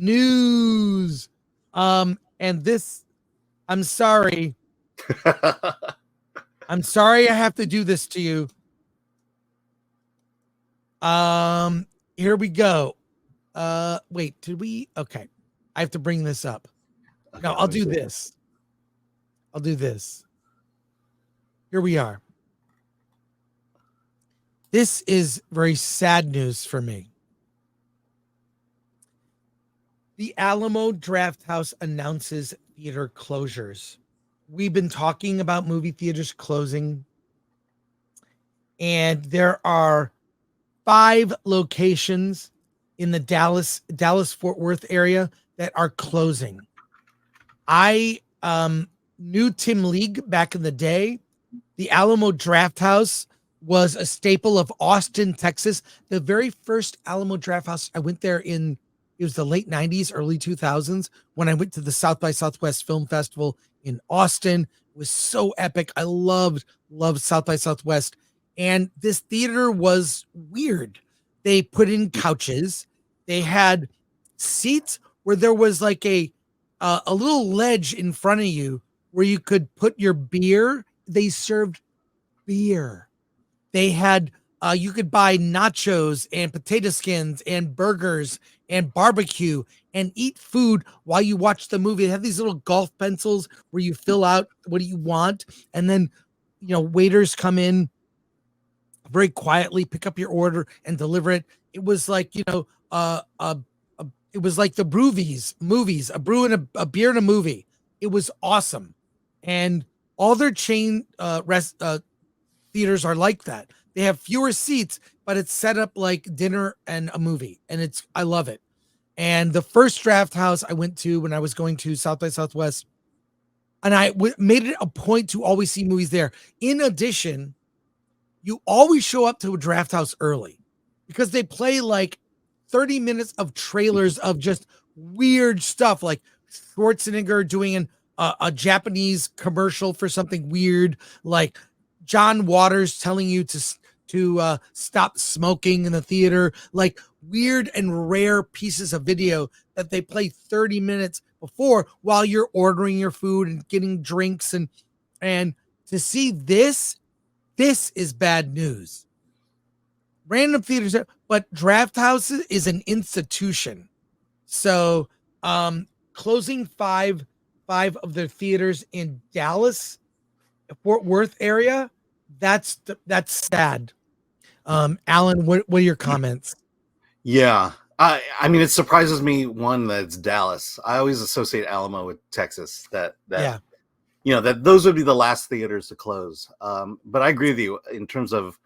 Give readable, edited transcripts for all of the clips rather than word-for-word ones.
news. And this, I'm sorry. I'm sorry I have to do this to you. Here we go. Wait, did we? Okay. I have to bring this up. Okay, no, I'll do this. I'll do this. Here we are. This is very sad news for me. The Alamo Drafthouse announces theater closures. We've been talking about movie theaters closing, and there are 5 locations in the Dallas-Fort Worth area that are closing. I knew Tim League back in the day. The Alamo Drafthouse was a staple of Austin, Texas. The very first Alamo Drafthouse, I went there it was the late 90s, early 2000s, when I went to the South by Southwest Film Festival in Austin. It was so epic. I loved South by Southwest. And this theater was weird. They put in couches. They had seats where there was like a little ledge in front of you where you could put your beer. They served beer. They had, you could buy nachos and potato skins and burgers and barbecue and eat food while you watch the movie. They have these little golf pencils where you fill out what do you want. And then, waiters come in very quietly, pick up your order and deliver it. It was like, it was like the movies, a brew and a beer and a movie. It was awesome. And all their chain theaters are like that. They have fewer seats, but it's set up like dinner and a movie. And I love it. And the first Draft House I went to when I was going to South by Southwest, and I made it a point to always see movies there. In addition, you always show up to a Draft House early because they play like 30 minutes of trailers of just weird stuff, like Schwarzenegger doing a Japanese commercial for something weird, like John Waters telling you to stop smoking in the theater, like weird and rare pieces of video that they play 30 minutes before while you're ordering your food and getting drinks. And to see this is bad news. Random theaters, but Draft House is an institution. So closing five of their theaters in Dallas, Fort Worth area, that's sad. Alan, what are your comments? Yeah. I mean, it surprises me, one, that it's Dallas. I always associate Alamo with Texas, that those would be the last theaters to close. But I agree with you in terms of,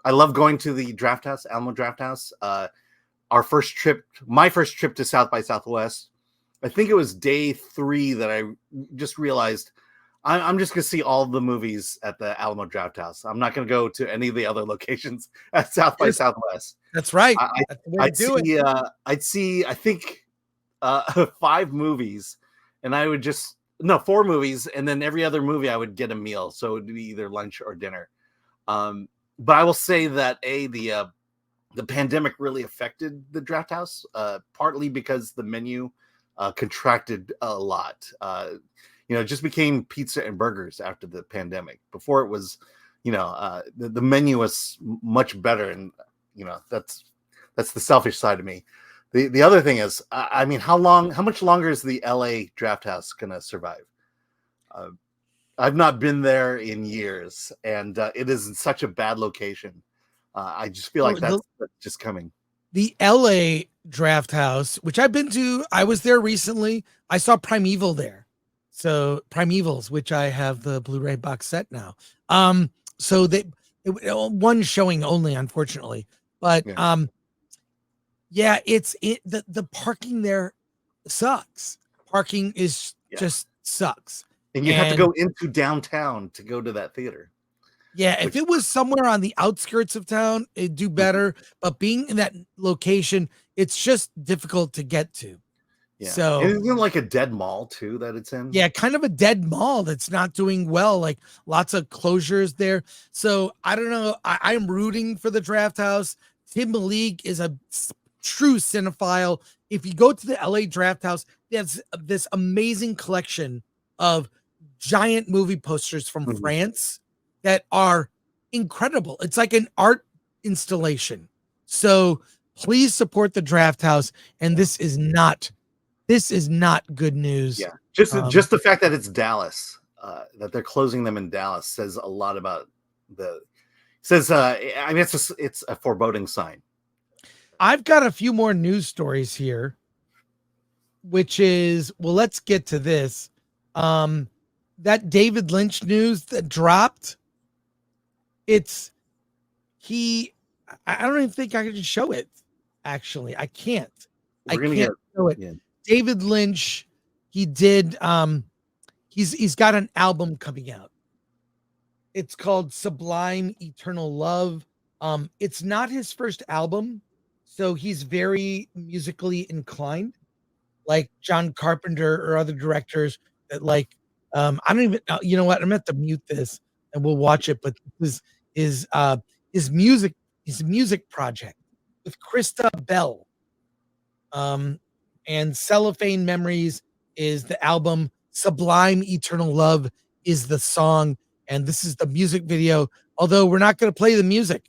I love going to the Draft House, Alamo Drafthouse. My first trip to South by Southwest, I think it was day 3 that I just realized I'm just going to see all the movies at the Alamo Drafthouse. I'm not going to go to any of the other locations at South by Southwest. That's right. I'd see, I think, 5 movies, and I would 4 movies, and then every other movie I would get a meal. So it would be either lunch or dinner. But I will say that the pandemic really affected the Drafthouse, partly because the menu contracted a lot. It just became pizza and burgers after the pandemic. Before it was, the menu was much better, and that's the selfish side of me. The other thing is, I mean, how much longer is the LA Drafthouse gonna survive? I've not been there in years, and it is in such a bad location. I just feel like that's just coming. The LA Drafthouse, which I've been to, I was there recently. I saw Primeval there. So Primevals, which I have the Blu-ray box set now. So one showing only, unfortunately. But the parking there sucks. Parking is just sucks. And you have to go into downtown to go to that theater. Yeah, if it was somewhere on the outskirts of town, it'd do better. But being in that location, it's just difficult to get to. Yeah. So and isn't it like a dead mall too that it's in? Yeah, kind of a dead mall that's not doing well. Like lots of closures there. So I don't know. I'm rooting for the Draft House. Tim League is a true cinephile. if you go to the LA Drafthouse, there's this amazing collection of giant movie posters from France that are incredible. It's like an art installation. So please support the Drafthouse. And this is not good news. Yeah, just the fact that it's Dallas, that they're closing them in Dallas says a lot about I mean, it's a foreboding sign. I've got a few more news stories here, which is, well, let's get to this. That David Lynch news that dropped, I don't even think I can show it. Actually, I can't. Show it. Yeah. David Lynch, he did, he's got an album coming out. It's called Sublime Eternal Love. It's not his first album, so he's very musically inclined, like John Carpenter or other directors that like, I don't even, you know what? I'm going to have to mute this and we'll watch it. But this is his music project with Krista Bell. And Cellophane Memories is the album. Sublime Eternal Love is the song. And this is the music video, although we're not going to play the music.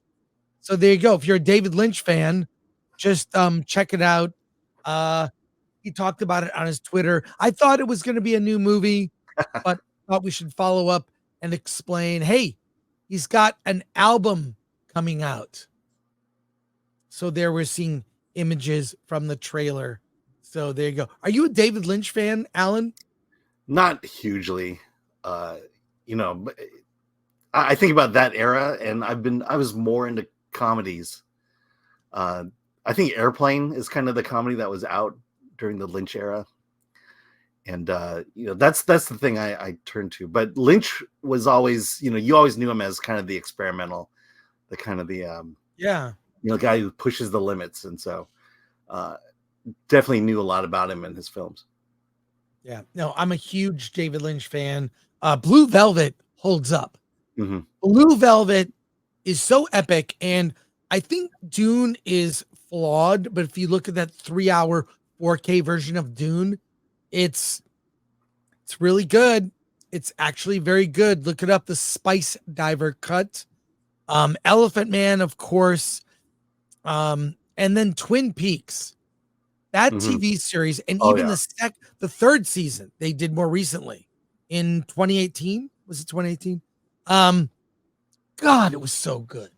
So there you go. If you're a David Lynch fan, just check it out. He talked about it on his Twitter. I thought it was going to be a new movie, but thought we should follow up and explain, hey, he's got an album coming out. So there we're seeing images from the trailer. So there you go. Are you a David Lynch fan, Alan? Not hugely. You know, I think about that era, and I was more into comedies. I think Airplane is kind of the comedy that was out during the Lynch era. And, you know, that's the thing I turned to. But Lynch was always, you know, you always knew him as kind of the experimental, the kind of the, you know, guy who pushes the limits. And so definitely knew a lot about him and his films. Yeah, no, I'm a huge David Lynch fan. Blue Velvet holds up. Mm-hmm. Blue Velvet is so epic. And I think Dune is flawed, but if you look at that 3-hour 4K version of Dune, it's really good. It's actually very good. Look it up, the Spice Diver cut. Elephant Man, of course. And then Twin Peaks. That TV series, and even the third season they did more recently in 2018. Was it 2018? God, it was so good.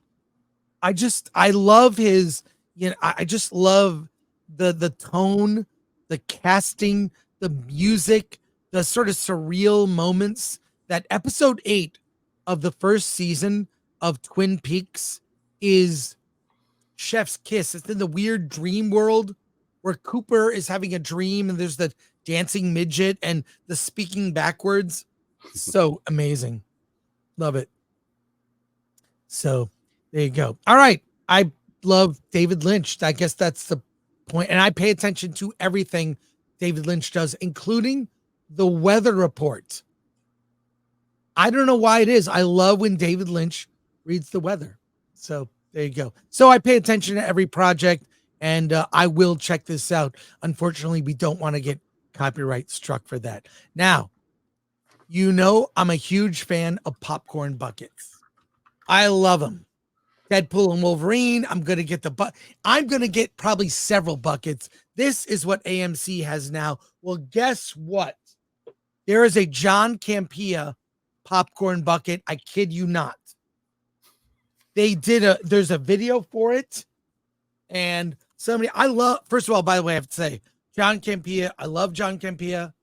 I love his, you know, I just love the tone, the casting, the music, the sort of surreal moments. That episode 8 of the first season of Twin Peaks is Chef's Kiss. It's in the weird dream world where Cooper is having a dream and there's the dancing midget and the speaking backwards. So amazing. Love it. So there you go. All right. I love David Lynch. I guess that's the point. And I pay attention to everything David Lynch does, including the weather report. I don't know why it is. I love when David Lynch reads the weather. So there you go. So I pay attention to every project. And I will check this out. Unfortunately, we don't want to get copyright struck for that. Now, you know, I'm a huge fan of popcorn buckets. I love them. Deadpool and Wolverine. I'm going to get I'm going to get probably several buckets. This is what AMC has now. Well, guess what? There is a John Campea popcorn bucket. I kid you not. There's a video for it. And first of all, by the way, I have to say, John Campea, I love John Campea.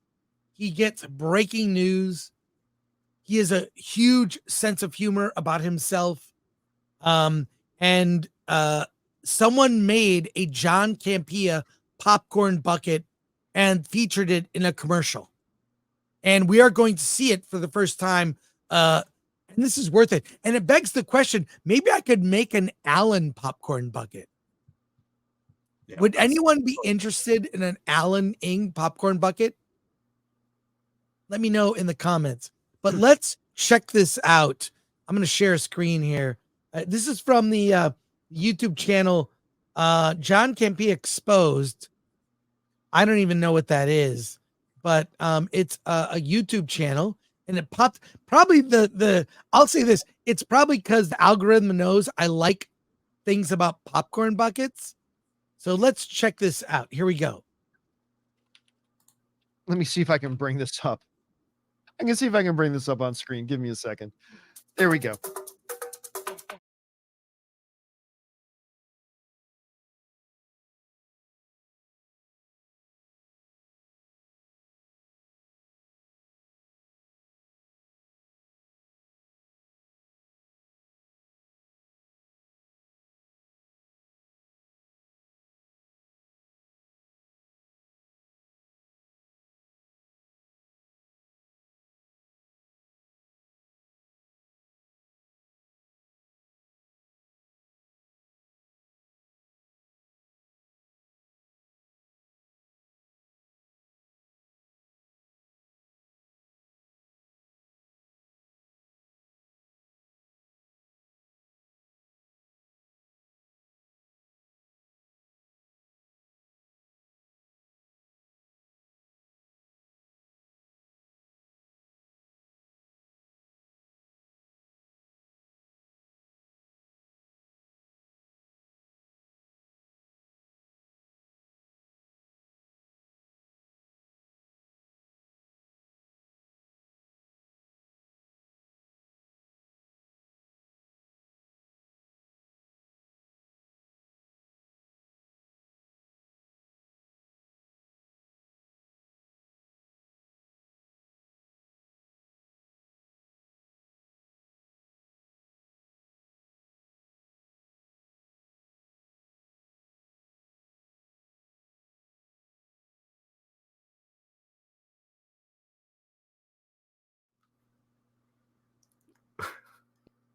He gets breaking news. He has a huge sense of humor about himself. And someone made a John Campea popcorn bucket and featured it in a commercial. And we are going to see it for the first time. And this is worth it. And it begs the question, maybe I could make an Alan popcorn bucket. Yeah, would anyone be interested in an Alan Ng popcorn bucket? Let me know in the comments. But let's check this out. I'm going to share a screen here. This is from the YouTube channel John Campea Exposed. I don't even know what that is, but it's a YouTube channel, and it popped. Probably I'll say this: it's probably because the algorithm knows I like things about popcorn buckets. So let's check this out. Here we go. Let me see if I can bring this up. I can see if I can bring this up on screen. Give me a second. There we go.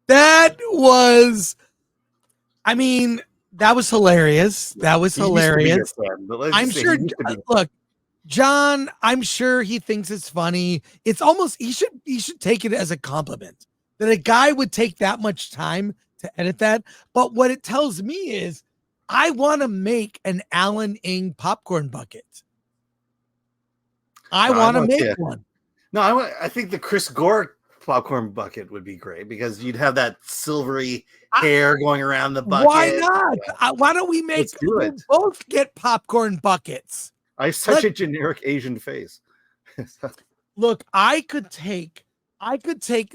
That was, I mean, that was hilarious. That was He used to be hilarious. your friend, but let's I'm just say sure. he used to be- Look, John, I'm sure he thinks it's funny. It's almost he should take it as a compliment that a guy would take that much time to edit that. But what it tells me is I want to make an Alan Ng popcorn bucket. I No, want to want make to- one. No, I think the Chris Gore popcorn bucket would be great because you'd have that silvery hair going around the bucket. Why not? Why don't we make Let's do it. we'll both get popcorn buckets? I have such a generic Asian face. Look, I could take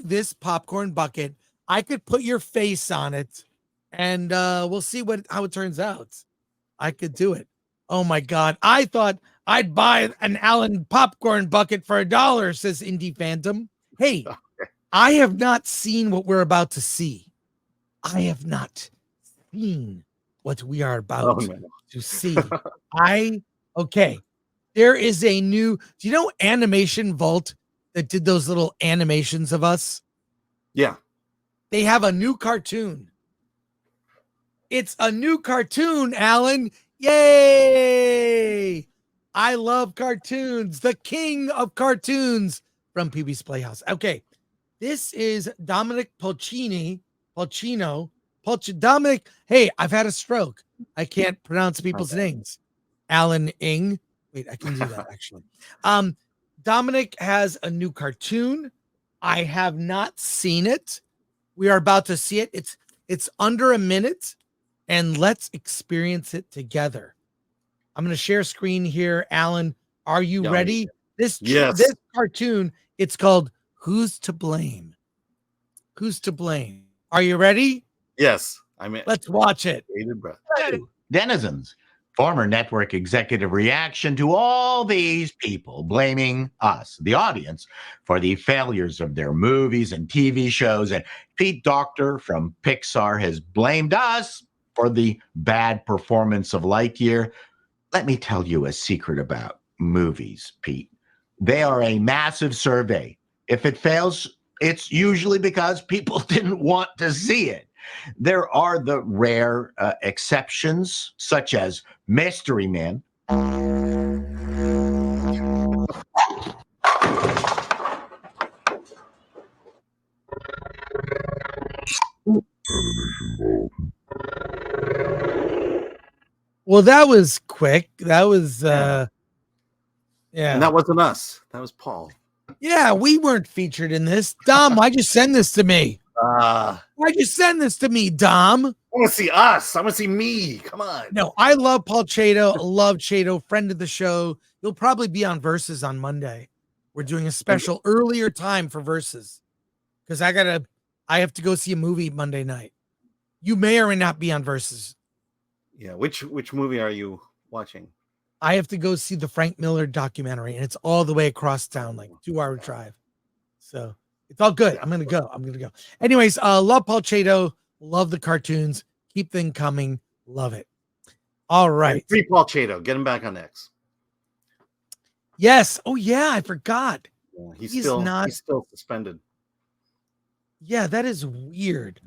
this popcorn bucket. I could put your face on it, and we'll see how it turns out. I could do it. Oh my God. I thought I'd buy an Allen popcorn bucket for $1, says Indie Phantom. Hey, I have not seen what we're about to see. I have not seen what we are about to see. Okay. There is a new, do you know Animation Vault that did those little animations of us? Yeah. They have a new cartoon. It's a new cartoon, Alan. Yay! I love cartoons. The king of cartoons from PB's Playhouse. Okay. This is Dominic Pulcino. Dominic, hey, I've had a stroke. I can't pronounce people's names. Alan Ng. Wait, I can do that actually. Dominic has a new cartoon. I have not seen it. We are about to see it. It's under a minute, and let's experience it together. I'm going to share screen here. Alan, are you ready? This cartoon, it's called Who's to Blame? Who's to Blame? Are you ready? Yes. I'm in. Let's watch it. Denizens. Former network executive reaction to all these people blaming us, the audience, for the failures of their movies and TV shows. And Pete Docter from Pixar has blamed us for the bad performance of Lightyear. Let me tell you a secret about movies, Pete. They are a massive survey. If it fails, it's usually because people didn't want to see it. There are the rare exceptions, such as Mystery Man. Well, that was quick. That was Yeah. And that wasn't us. That was Paul. Yeah, we weren't featured in this. Dom, why'd you send this to me? Why'd you send this to me, Dom? I want to see us. I want to see me. Come on. No, I love Paul Chato. Love Chato, friend of the show. You'll probably be on Versus on Monday. We're doing a special earlier time for Versus because I have to go see a movie Monday night. You may or may not be on Versus. Yeah. Which movie are you watching? I have to go see the Frank Miller documentary, and it's all the way across town, like 2-hour drive. So it's all good. I'm gonna go. Anyways, love Paul Chato. Love the cartoons. Keep them coming. Love it. All right. Free Paul Chato. Get him back on X. Yes. Oh yeah, I forgot. Yeah, he's still suspended. Yeah, that is weird.